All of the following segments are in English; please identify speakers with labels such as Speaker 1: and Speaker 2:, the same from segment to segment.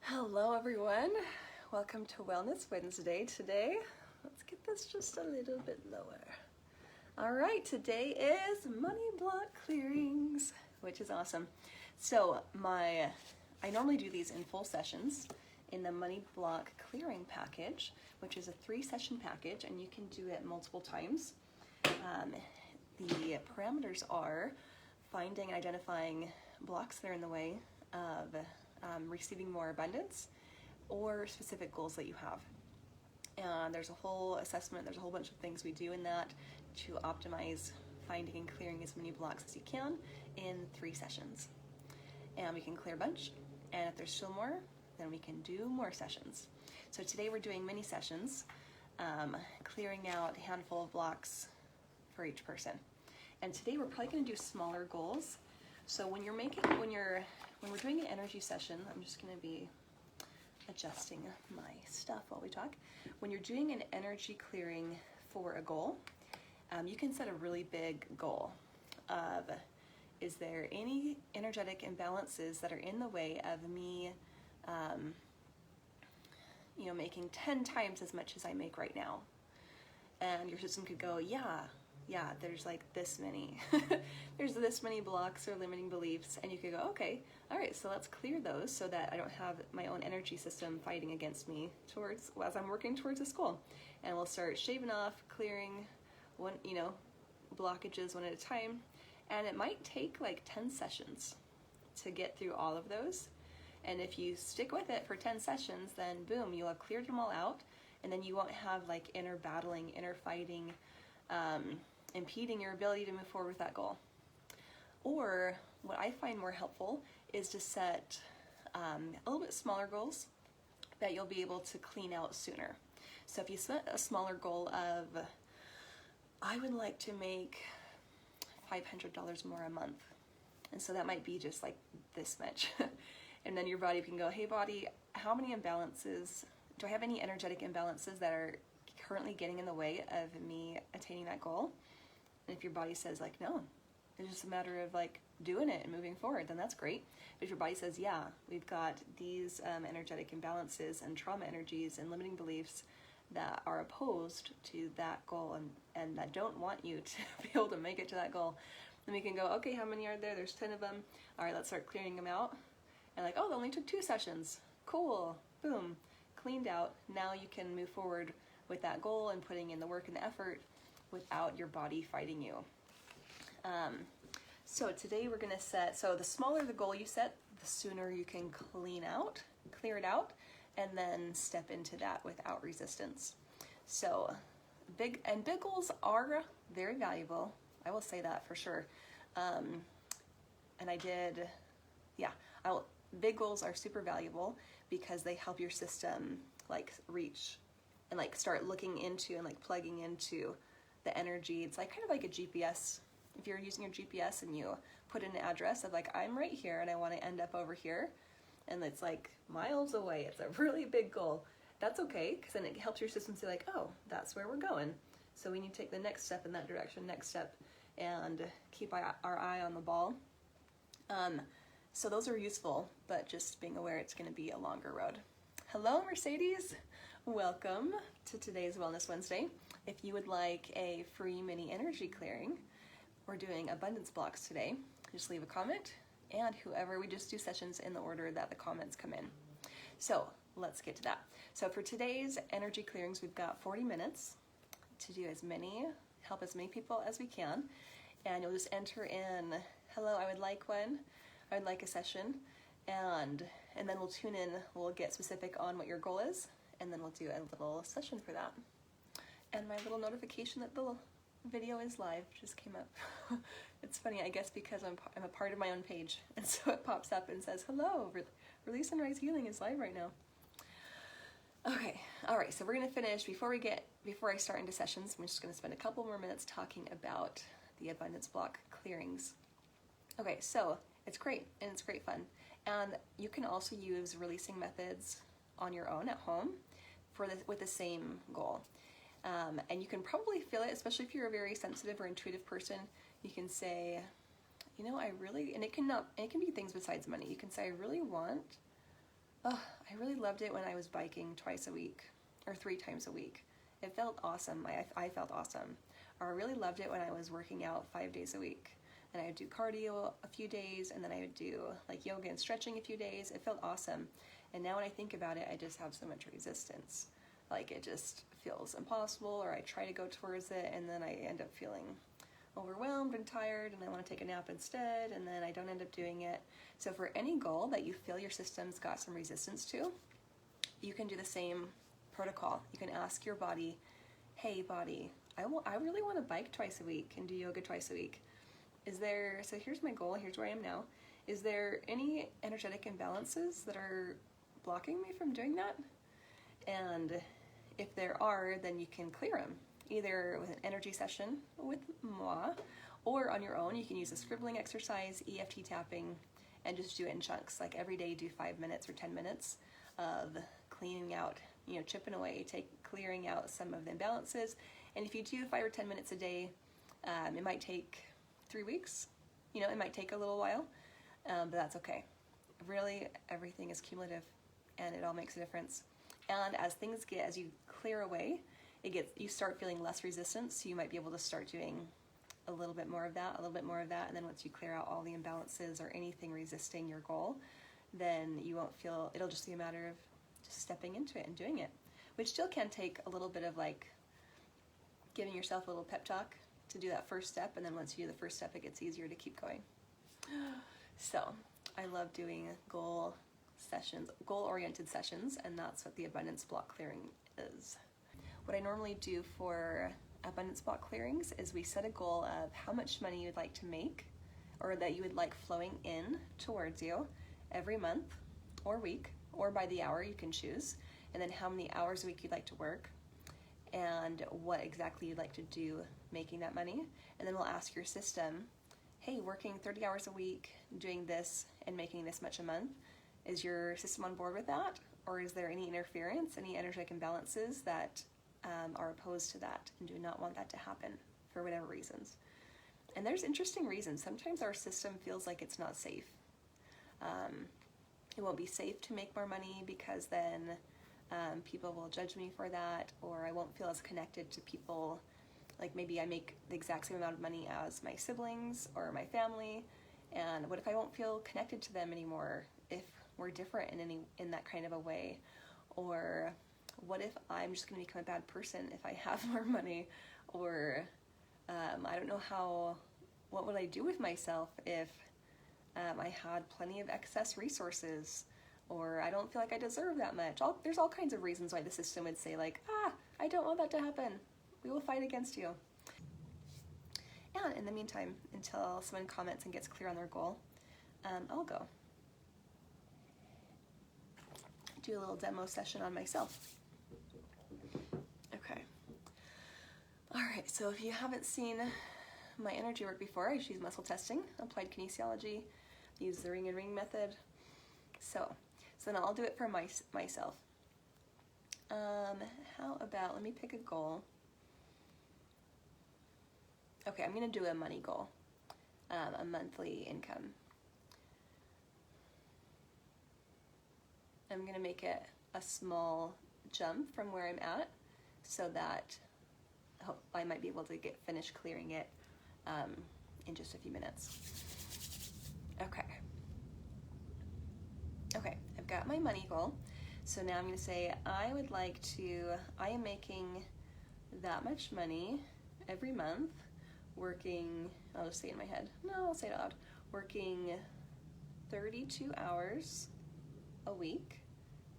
Speaker 1: Hello everyone, welcome to Wellness Wednesday. Today, let's get this just a little bit lower. All right, today is money block clearings, which is awesome. So I normally do these in full sessions in the money block clearing package, which is a 3-session package, and you can do it multiple times. The parameters are finding and identifying blocks that are in the way of receiving more abundance or specific goals that you have. And there's a whole assessment, there's a whole bunch of things we do in that to optimize finding and clearing as many blocks as you can in 3 sessions. And we can clear a bunch, and if there's still more, then we can do more sessions. So today we're doing mini sessions, clearing out a handful of blocks for each person. And today we're probably going to do smaller goals. So when we're doing an energy session, I'm just going to be adjusting my stuff while we talk. When you're doing an energy clearing for a goal, you can set a really big goal of, is there any energetic imbalances that are in the way of me making 10 times as much as I make right now? And your system could go, yeah, there's like this many. There's this many blocks or limiting beliefs, and you could go, okay, all right, so let's clear those so that I don't have my own energy system fighting against me as I'm working towards this goal. And we'll start shaving off, clearing blockages one at a time. And it might take like 10 sessions to get through all of those. And if you stick with it for 10 sessions, then boom, you'll have cleared them all out, and then you won't have like inner battling, inner fighting, impeding your ability to move forward with that goal. Or what I find more helpful is to set a little bit smaller goals that you'll be able to clean out sooner. So if you set a smaller goal of, I would like to make $500 more a month, and so that might be just like this much. And then your body can go, hey body, how many imbalances, do I have any energetic imbalances that are currently getting in the way of me attaining that goal? And if your body says like, no, it's just a matter of like doing it and moving forward, then that's great. But if your body says, yeah, we've got these energetic imbalances and trauma energies and limiting beliefs that are opposed to that goal and that don't want you to be able to make it to that goal, then we can go, okay, how many are there? There's 10 of them. All right, let's start clearing them out. And like, oh, it only took 2 sessions. Cool, boom, cleaned out. Now you can move forward with that goal and putting in the work and the effort without your body fighting you. So today we're gonna set, so the smaller the goal you set, the sooner you can clear it out, and then step into that without resistance. So big goals are very valuable. I will say that for sure. Big goals are super valuable because they help your system like reach and like start looking into and like plugging into the energy. It's like kind of like a GPS. If you're using your GPS and you put in an address of like, I'm right here and I want to end up over here, and it's like miles away, it's a really big goal. That's okay, because then it helps your system say like, oh, that's where we're going. So we need to take the next step in that direction, and keep our eye on the ball. So those are useful, but just being aware it's going to be a longer road. Hello, Mercedes. Welcome to today's Wellness Wednesday. If you would like a free mini energy clearing, we're doing abundance blocks today. Just leave a comment, and we just do sessions in the order that the comments come in. So let's get to that. So for today's energy clearings, we've got 40 minutes to do help as many people as we can. And you'll just enter in, hello, I would like one. I would like a session, and then we'll tune in, we'll get specific on what your goal is, and then we'll do a little session for that. And my little notification that the video is live just came up. It's funny, I guess because I'm a part of my own page, and so it pops up and says, hello, Release and Rise Healing is live right now. Okay, all right, so we're gonna finish, before I start into sessions, I'm just gonna spend a couple more minutes talking about the abundance block clearings. Okay, so it's great, and it's great fun. And you can also use releasing methods on your own at home with the same goal. And you can probably feel it, especially if you're a very sensitive or intuitive person. You can say, I really, and it can be things besides money. You can say, I really want Oh, I really loved it when I was biking twice a week or 3 times a week. It felt awesome. I felt awesome. Or I really loved it when I was working out 5 days a week. And I would do cardio a few days, and then I would do like yoga and stretching a few days. It felt awesome. And now when I think about it, I just have so much resistance. Like it just feels impossible, or I try to go towards it and then I end up feeling overwhelmed and tired and I want to take a nap instead, and then I don't end up doing it. So for any goal that you feel your system's got some resistance to, you can do the same protocol. You can ask your body, hey body, I really want to bike twice a week and do yoga twice a week. So here's my goal, here's where I am now. Is there any energetic imbalances that are blocking me from doing that? And if there are, then you can clear them, either with an energy session with moi, or on your own. You can use a scribbling exercise, EFT tapping, and just do it in chunks. Like every day do 5 minutes or 10 minutes of cleaning out, chipping away, clearing out some of the imbalances. And if you do 5 or 10 minutes a day, it might take 3 weeks. It might take a little while, but that's okay. Really, everything is cumulative, and it all makes a difference. And as you clear away, you start feeling less resistance, so you might be able to start doing a little bit more of that, and then once you clear out all the imbalances or anything resisting your goal, then you won't feel, it'll just be a matter of just stepping into it and doing it, which still can take a little bit of like giving yourself a little pep talk to do that first step, and then once you do the first step, it gets easier to keep going. So I love doing goal-oriented sessions, and that's what the abundance block clearing is. What I normally do for abundance block clearings is we set a goal of how much money you'd like to make, or that you would like flowing in towards you every month or week, or by the hour, you can choose, and then how many hours a week you'd like to work, and what exactly you'd like to do making that money. And then we'll ask your system, hey, working 30 hours a week, doing this and making this much a month, is your system on board with that? Or is there any interference, any energetic imbalances that are opposed to that and do not want that to happen for whatever reasons? And there's interesting reasons. Sometimes our system feels like it's not safe. It won't be safe to make more money because then people will judge me for that, or I won't feel as connected to people. Like maybe I make the exact same amount of money as my siblings or my family, and what if I won't feel connected to them anymore if we're different in that kind of a way? Or what if I'm just going to become a bad person if I have more money? Or I don't know what would I do with myself if I had plenty of excess resources, or I don't feel like I deserve that much. There's all kinds of reasons why the system would say like, I don't want that to happen. We will fight against you. And in the meantime, until someone comments and gets clear on their goal, I'll go do a little demo session on myself. Okay. All right, so if you haven't seen my energy work before, I use muscle testing, applied kinesiology, use the ring and ring method. So then I'll do it for myself. How about, let me pick a goal. Okay, I'm going to do a money goal, a monthly income. I'm going to make it a small jump from where I'm at so that I might be able to finish clearing it in just a few minutes. Okay, I've got my money goal. So now I'm going to say I am making that much money every month working, I'll just say it in my head. No, I'll say it out loud. Working 32 hours a week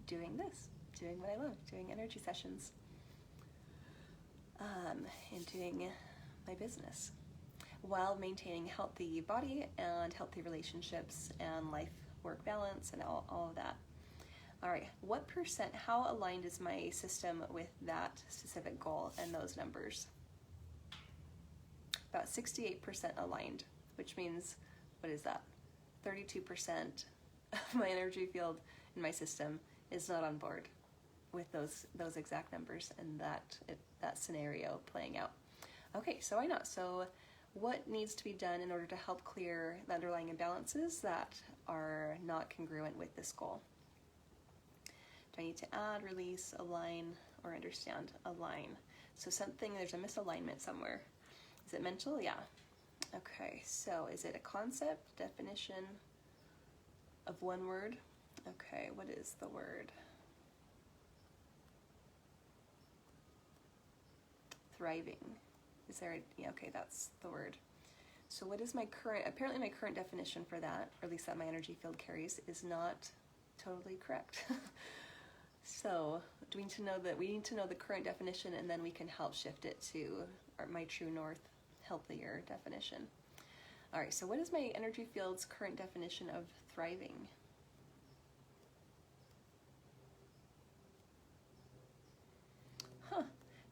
Speaker 1: doing what I love, doing energy sessions, and doing my business while maintaining healthy body and healthy relationships and life-work balance and all of that. All right, how aligned is my system with that specific goal and those numbers? About 68% aligned, which means, what is that? 32% of my energy field in my system is not on board with those exact numbers and that scenario playing out. Okay, so why not? So what needs to be done in order to help clear the underlying imbalances that are not congruent with this goal? Do I need to add, release, align, or understand? Align. So something, there's a misalignment somewhere. Is it mental? Yeah. Okay, so is it a concept, definition of one word? Okay, what is the word? Thriving. Is there a, yeah, okay, that's the word. So what is my current, apparently my current definition for that, or at least that my energy field carries, is not totally correct. So do we need to know that we need to know the current definition, and then we can help shift it to my true north, healthier definition. All right, so what is my energy field's current definition of thriving?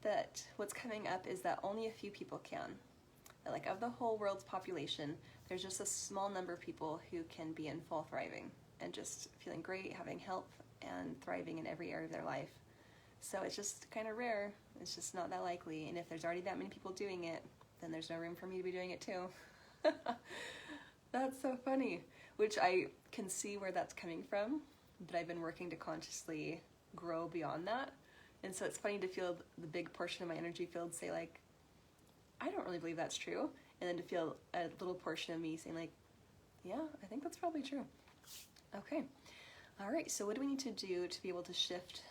Speaker 1: That what's coming up is that only a few people can. That like of the whole world's population, there's just a small number of people who can be in full thriving and just feeling great, having health, and thriving in every area of their life. So it's just kind of rare. It's just not that likely. And if there's already that many people doing it, then there's no room for me to be doing it too. That's so funny. Which I can see where that's coming from, but I've been working to consciously grow beyond that. And so it's funny to feel the big portion of my energy field say like, I don't really believe that's true. And then to feel a little portion of me saying like, yeah, I think that's probably true. Okay. All right, so what do we need to do to be able to shift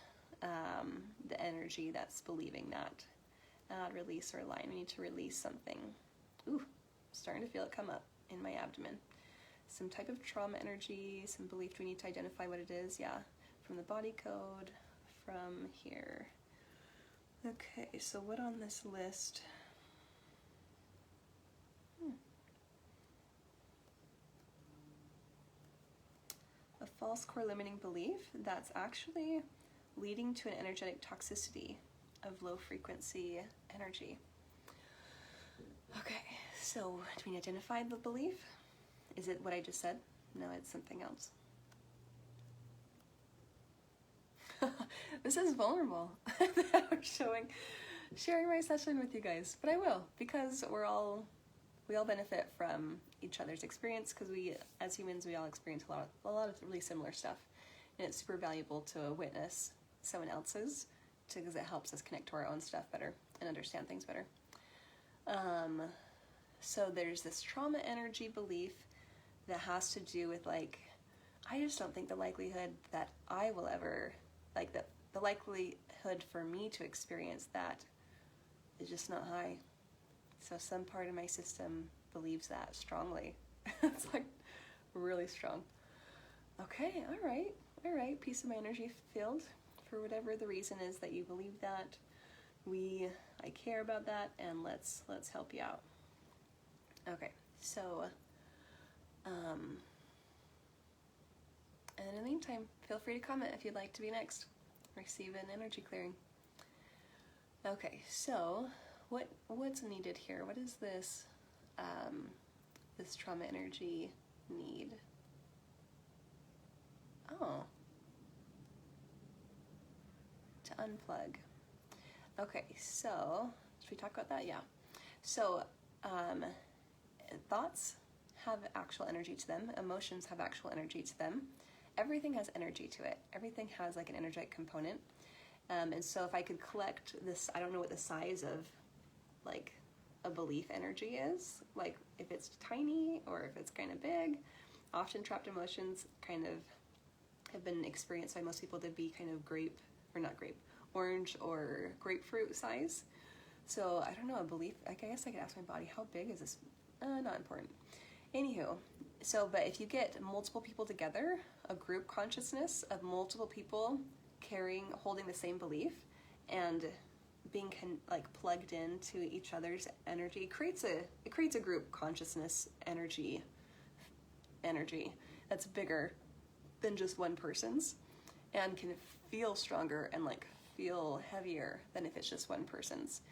Speaker 1: the energy that's believing that? Add, release, or align. We need to release something. Ooh, starting to feel it come up in my abdomen. Some type of trauma energy, some belief. Do we need to identify what it is? Yeah, from the body code, from here. Okay, so what on this list? A false core limiting belief that's actually leading to an energetic toxicity of low frequency energy. Okay, so do we identify the belief? Is it what I just said? No, it's something else. This is vulnerable. I'm sharing my session with you guys, but I will, because we all benefit from each other's experience, because we, as humans, we all experience a lot of really similar stuff, and it's super valuable to witness someone else's, because it helps us connect to our own stuff better and understand things better. So there's this trauma energy belief that has to do with like, I just don't think the likelihood that I will ever, like the likelihood for me to experience that is just not high. So some part of my system believes that strongly. It's like really strong. Okay, all right, piece of my energy field, for whatever the reason is that you believe that, I care about that, and let's help you out. Okay, so, and in the meantime, feel free to comment if you'd like to be next. Receive an energy clearing. Okay, so what's needed here? What is this this trauma energy need? Oh, to unplug. Okay, so should we talk about that? Yeah. So thoughts have actual energy to them. Emotions have actual energy to them. Everything has energy to it. Everything has like an energetic component. And so if I could collect this, I don't know what the size of like a belief energy is, like if it's tiny or if it's kind of big. Often trapped emotions kind of have been experienced by most people to be kind of orange or grapefruit size. So I don't know, a belief, I guess I could ask my body, how big is this? Not important. Anywho, so, but if you get multiple people together, a group consciousness of multiple people holding the same belief and being plugged into each other's energy, it creates a group consciousness energy that's bigger than just one person's, and can feel stronger and like feel heavier than if it's just one person's.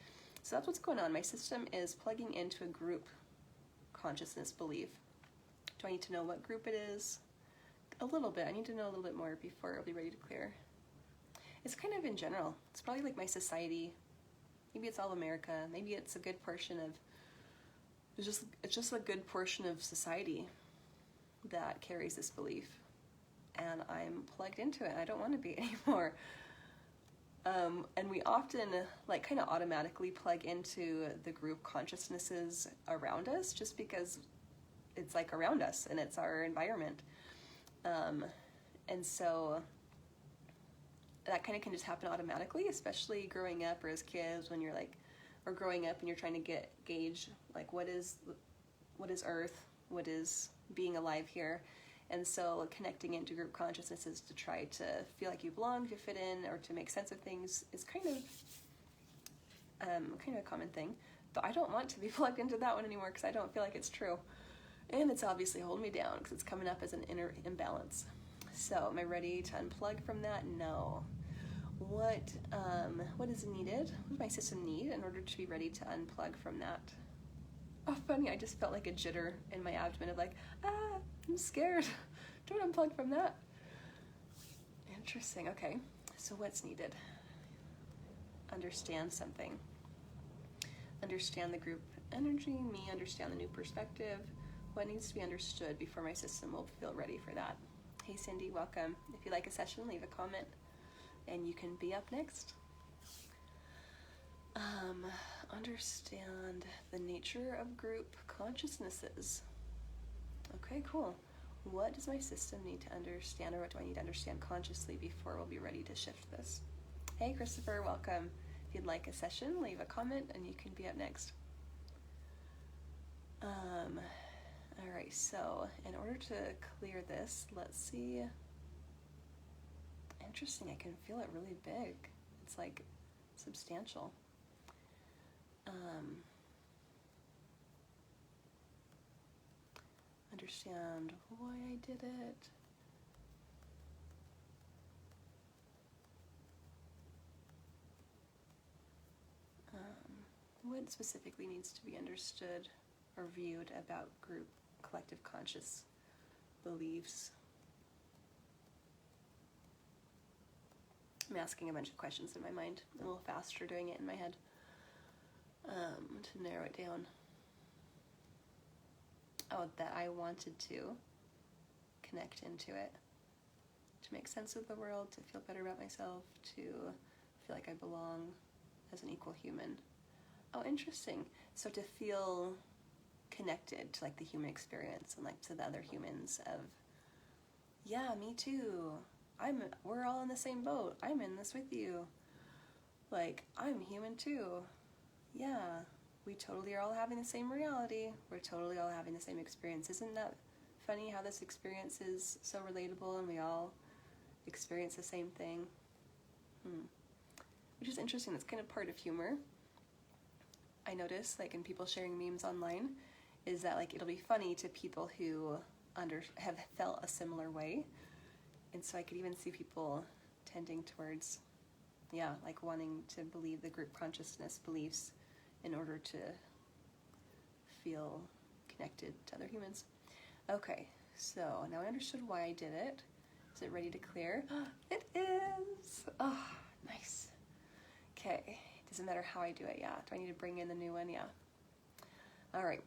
Speaker 1: So that's what's going on. My system is plugging into a group consciousness belief. Do I need to know what group it is? A little bit. I need to know a little bit more before I'll be ready to clear. It's kind of in general. It's probably like my society. Maybe it's all America. Maybe it's a good portion of, it's just a good portion of society that carries this belief. and I'm plugged into it and I don't want to be anymore. And we often like kind of automatically plug into the group consciousnesses around us just because it's like around us and it's our environment. And so that kind of can just happen automatically, especially growing up or as kids when you're like, or growing up and you're trying to gauge like what is Earth, what is being alive here. And so connecting into group consciousnesses to try to feel like you belong, to fit in, or to make sense of things is kind of a common thing. But I don't want to be plugged into that one anymore because I don't feel like it's true. And it's obviously holding me down because it's coming up as an inner imbalance. So am I ready to unplug from that? No. What is needed? What does my system need in order to be ready to unplug from that? Oh, funny, I just felt like a jitter in my abdomen of like, I'm scared. Don't unplug from that. Interesting, okay. So what's needed? Understand something. Understand the group energy, me understand the new perspective. What needs to be understood before my system will feel ready for that? Hey Cindy, welcome. If you like a session, leave a comment and you can be up next. Understand the nature of group consciousnesses. Okay, cool. What does my system need to understand, or what do I need to understand consciously before we'll be ready to shift this? Hey Christopher, welcome. If you'd like a session, leave a comment and you can be up next. Alright, so in order to clear this, let's see. Interesting, I can feel it really big. It's like substantial. Understand why I did it. What specifically needs to be understood or viewed about group collective conscious beliefs? I'm asking a bunch of questions in my mind, a little faster doing it in my head, to narrow it down. Oh, that I wanted to connect into it, to make sense of the world, to feel better about myself, to feel like I belong as an equal human. Oh, interesting. So to feel connected to like the human experience and like to the other humans of, yeah, me too. We're all in the same boat. I'm in this with you. Like, I'm human too. Yeah, we totally are all having the same reality. We're totally all having the same experience. Isn't that funny how this experience is so relatable and we all experience the same thing? Which is interesting. That's kind of part of humor. I notice, like in people sharing memes online, is that like it'll be funny to people who have felt a similar way. And so I could even see people tending towards, like wanting to believe the group consciousness beliefs in order to feel connected to other humans. Okay, so now I understood why I did it. Is it ready to clear? It is! Oh, nice. Okay, doesn't matter how I do it, yeah. Do I need to bring in the new one? Yeah. All right,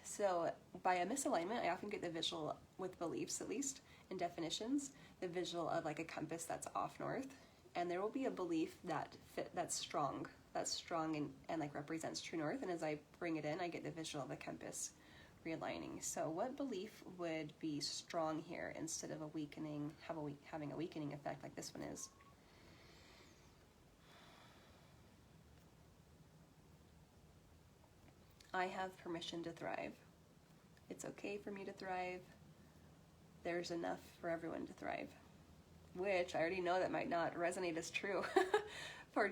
Speaker 1: so by a misalignment, I often get the visual, with beliefs at least, and definitions, the visual of like a compass that's off north, and there will be a belief that's strong and like represents true north, and as I bring it in, I get the visual of the compass realigning. So what belief would be strong here instead of having a weakening effect like this one is? I have permission to thrive. It's okay for me to thrive. There's enough for everyone to thrive. Which I already know that might not resonate as true for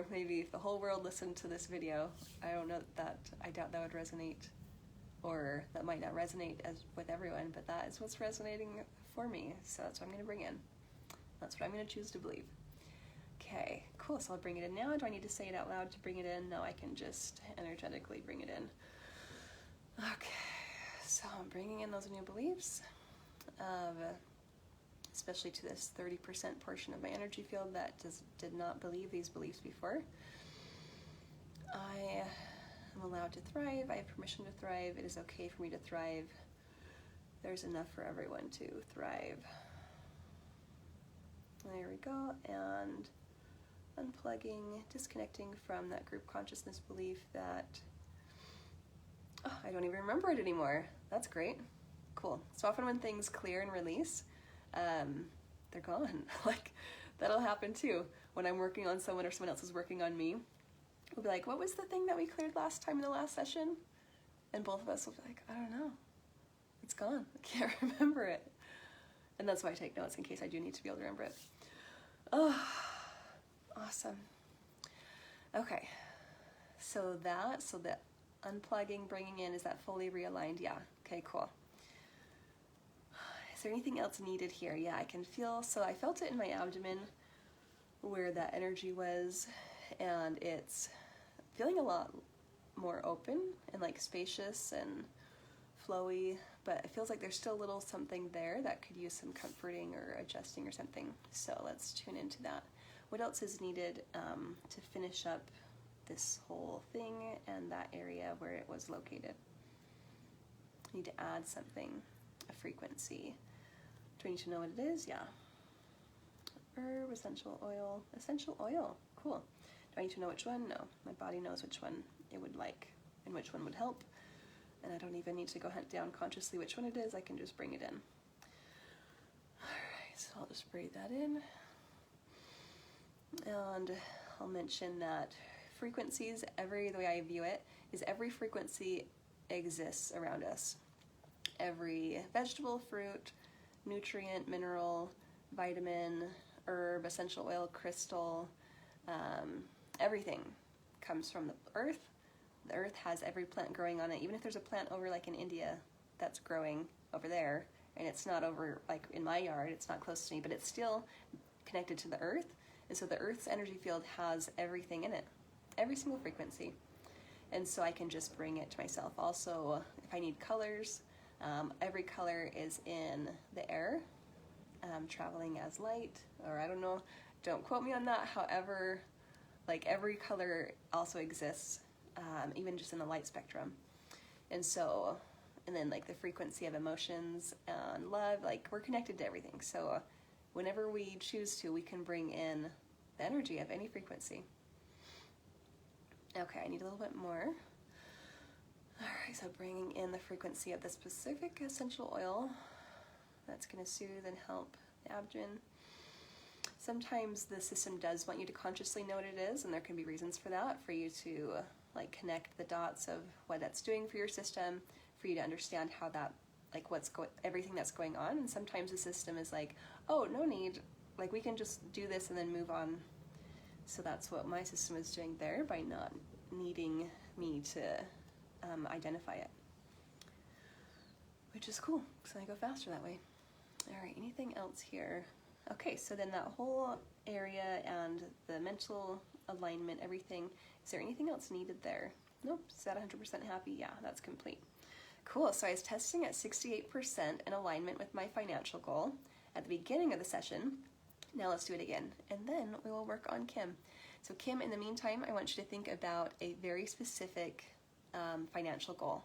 Speaker 1: maybe if the whole world listened to this video. I doubt that would resonate, or that might not resonate as with everyone, but that is what's resonating for me. So that's what I'm going to bring in. That's what I'm going to choose to believe. Okay, cool. So I'll bring it in now. Do I need to say it out loud to bring it in? No, I can just energetically bring it in. Okay, so I'm bringing in those new beliefs, especially to this 30% portion of my energy field that did not believe these beliefs before. I am allowed to thrive. I have permission to thrive. It is okay for me to thrive. There's enough for everyone to thrive. There we go. And unplugging, disconnecting from that group consciousness belief that, oh, I don't even remember it anymore. That's great. Cool. So often when things clear and release, they're gone. Like, that'll happen too. When I'm working on someone or someone else is working on me, we'll be like, what was the thing that we cleared last time in the last session? And both of us will be like, I don't know. It's gone. I can't remember it. And that's why I take notes, in case I do need to be able to remember it. Oh, awesome. Okay. So the unplugging, bringing in, is that fully realigned? Yeah. Okay, cool. Is there anything else needed here? Yeah, I can feel, so I felt it in my abdomen where that energy was, and it's feeling a lot more open and like spacious and flowy, but it feels like there's still a little something there that could use some comforting or adjusting or something. So let's tune into that. What else is needed to finish up this whole thing and that area where it was located? I need to add something, a frequency. Do I need to know what it is? Yeah. Herb, essential oil, cool. Do I need to know which one? No, my body knows which one it would like and which one would help. And I don't even need to go hunt down consciously which one it is, I can just bring it in. Alright, so I'll just breathe that in. And I'll mention that frequencies, the way I view it, is every frequency exists around us. Every vegetable, fruit, nutrient, mineral, vitamin, herb, essential oil, crystal, everything comes from the earth. The earth has every plant growing on it. Even if there's a plant over like in India that's growing over there, and it's not over like in my yard, it's not close to me, but it's still connected to the earth. And so the earth's energy field has everything in it, every single frequency. And so I can just bring it to myself. Also, if I need colors, every color is in the air, traveling as light, or I don't know, don't quote me on that. However, like every color also exists, even just in the light spectrum. And so, and then like the frequency of emotions and love, like we're connected to everything. So whenever we choose to, we can bring in the energy of any frequency. Okay, I need a little bit more. All right, so bringing in the frequency of the specific essential oil that's going to soothe and help the abdomen. Sometimes the system does want you to consciously know what it is, and there can be reasons for that, for you to like connect the dots of what that's doing for your system, for you to understand how that, like everything that's going on. And sometimes the system is like, oh, no need, like we can just do this and then move on. So that's what my system is doing there by not needing me to identify it, which is cool because I go faster that way. All right, anything else here? Okay, so then that whole area and the mental alignment, everything, is there anything else needed there? Nope, is that 100% happy? Yeah, that's complete. Cool, so I was testing at 68% in alignment with my financial goal at the beginning of the session. Now let's do it again, and then we will work on Kim. So Kim, in the meantime, I want you to think about a very specific financial goal.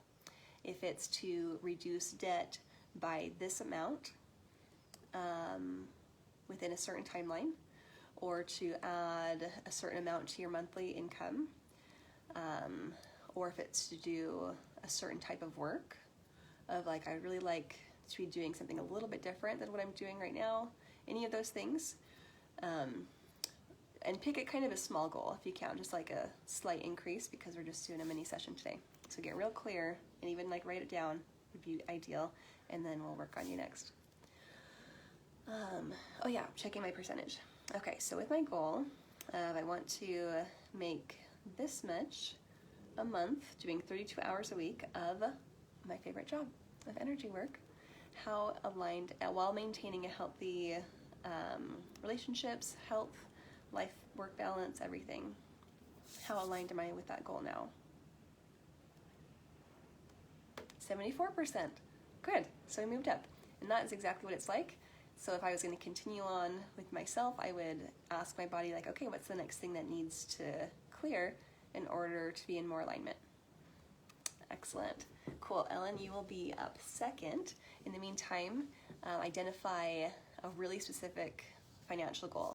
Speaker 1: If it's to reduce debt by this amount within a certain timeline, or to add a certain amount to your monthly income, or if it's to do a certain type of work of like, I really like to be doing something a little bit different than what I'm doing right now, any of those things. And pick it kind of a small goal if you can, just like a slight increase, because we're just doing a mini session today. So get real clear and even like write it down would be ideal, and then we'll work on you next. Oh yeah, checking my percentage. Okay, so with my goal, I want to make this much a month, doing 32 hours a week of my favorite job, of energy work. How aligned, while maintaining a healthy relationships, health, life, work balance, everything. How aligned am I with that goal now? 74%. Good. So I moved up. And that is exactly what it's like. So if I was going to continue on with myself, I would ask my body, like, okay, what's the next thing that needs to clear in order to be in more alignment? Excellent. Cool. Ellen, you will be up second. In the meantime, identify a really specific financial goal.